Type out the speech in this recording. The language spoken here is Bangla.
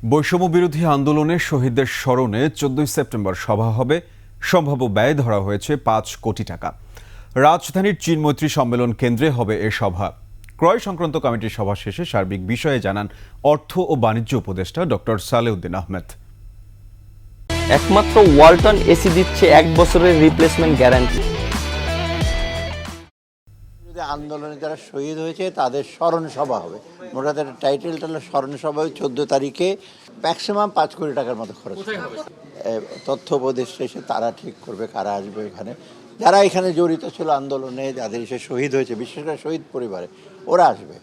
বৈষম্য বিরোধী আন্দোলনে শহীদদের স্মরণে 14 সেপ্টেম্বর সভা হবে। সম্ভাব্য ব্যয় ধরা হয়েছে 5 কোটি টাকা। রাজধানীর চীন মৈত্রী সম্মেলন কেন্দ্রে হবে এ সভা। ক্রয় সংক্রান্ত কমিটির সভা শেষে সার্বিক বিষয়ে জানান অর্থ ও বাণিজ্য উপদেষ্টা ডক্টর সালেউদ্দিন আহমেদ। একমাত্র ওয়ালটন এসি দিচ্ছে 1 বছরের রিপ্লেসমেন্ট গ্যারান্টি। আন্দোলনে যারা শহীদ হয়েছে তাদের স্মরণ সভা হবে। মোটা টাইটেলটা হলো স্মরণ সভা, 14 তারিখে ম্যাক্সিমাম 5 কোটি টাকার মতো খরচ হবে। তথ্য উপদেষ্টা এসে তারা ঠিক করবে কারা আসবে এখানে। যারা এখানে জড়িত ছিল আন্দোলনে, যাদের এসে শহীদ হয়েছে, বিশেষ করে শহীদ পরিবারে, ওরা আসবে।